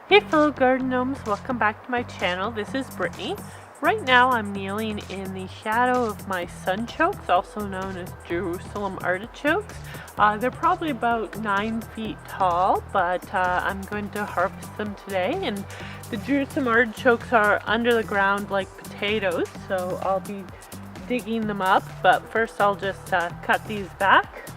Hey fellow garden gnomes, welcome back to my channel. This is Brittany. Right now I'm kneeling in the shadow of my sunchokes, also known as Jerusalem artichokes. They're probably about 9 feet tall, but I'm going to harvest them today. And the Jerusalem artichokes are under the ground like potatoes, so I'll be digging them up. But first I'll just cut these back.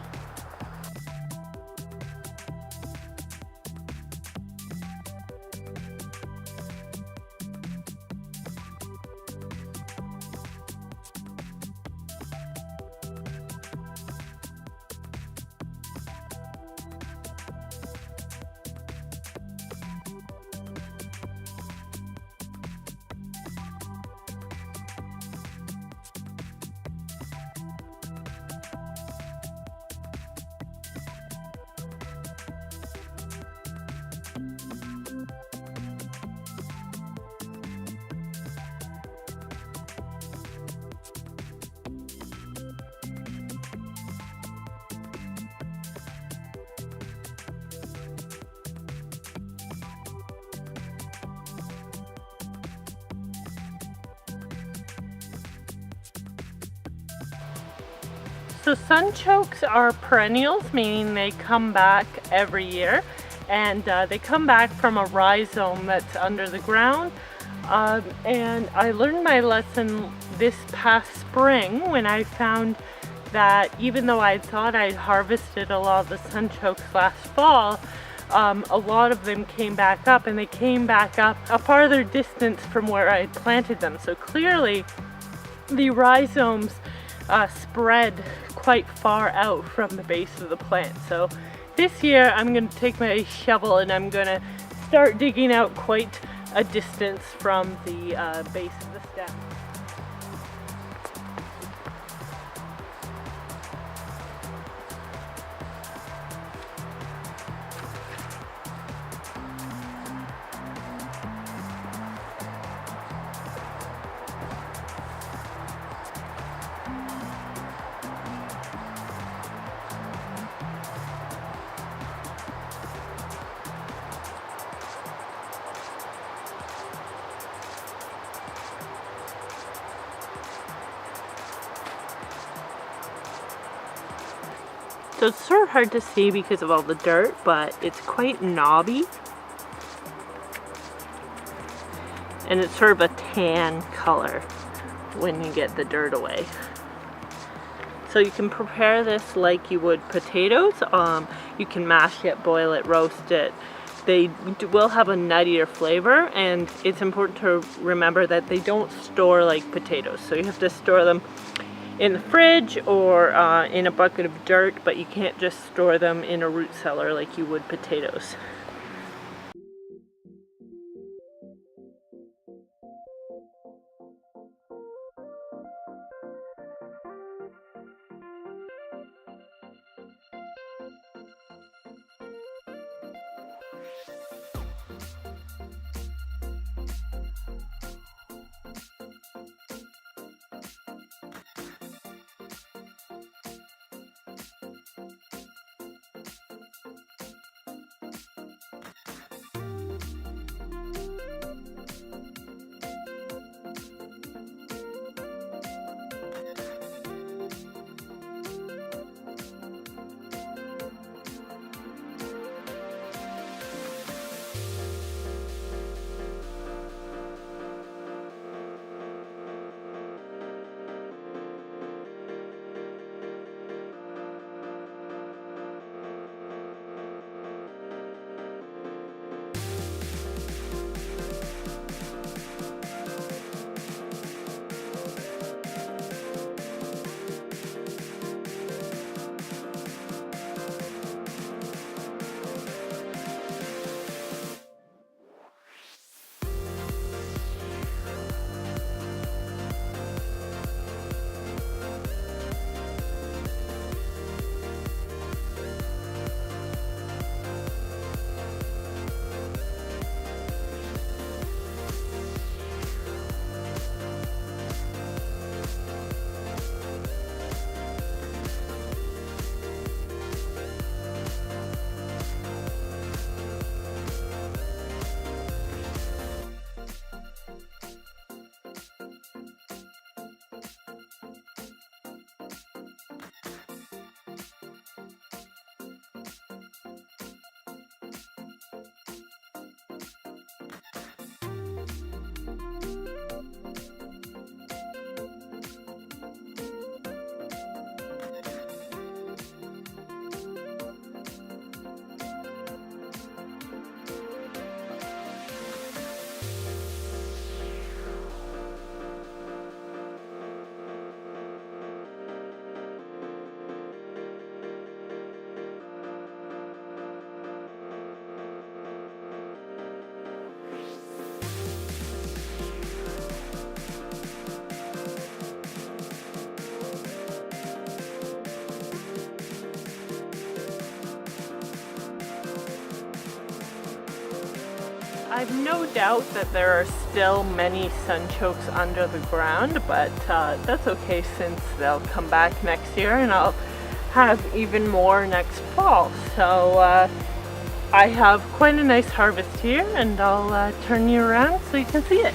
So sunchokes are perennials, meaning they come back every year, and they come back from a rhizome that's under the ground. And I learned my lesson this past spring when I found that even though I thought I'd harvested a lot of the sunchokes last fall, a lot of them came back up, and they came back up a farther distance from where I had planted them. So clearly the rhizomes spread quite far out from the base of the plant. So this year I'm going to take my shovel and I'm going to start digging out quite a distance from the base of the stem. So it's sort of hard to see because of all the dirt, but it's quite knobby. And it's sort of a tan color when you get the dirt away. So you can prepare this like you would potatoes. You can mash it, boil it, roast it. They will have a nuttier flavor, and it's important to remember that they don't store like potatoes. So you have to store them in the fridge or in a bucket of dirt, but you can't just store them in a root cellar like you would potatoes. I've no doubt that there are still many sunchokes under the ground, but that's okay since they'll come back next year and I'll have even more next fall. So I have quite a nice harvest here, and I'll turn you around so you can see it.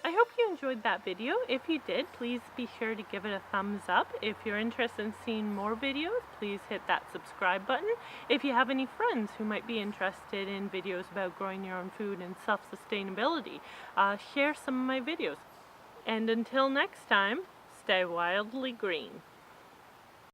I hope you enjoyed that video. If you did, please be sure to give it a thumbs up. If you're interested in seeing more videos, please hit that subscribe button. If you have any friends who might be interested in videos about growing your own food and self-sustainability, share some of my videos. And until next time, stay wildly green.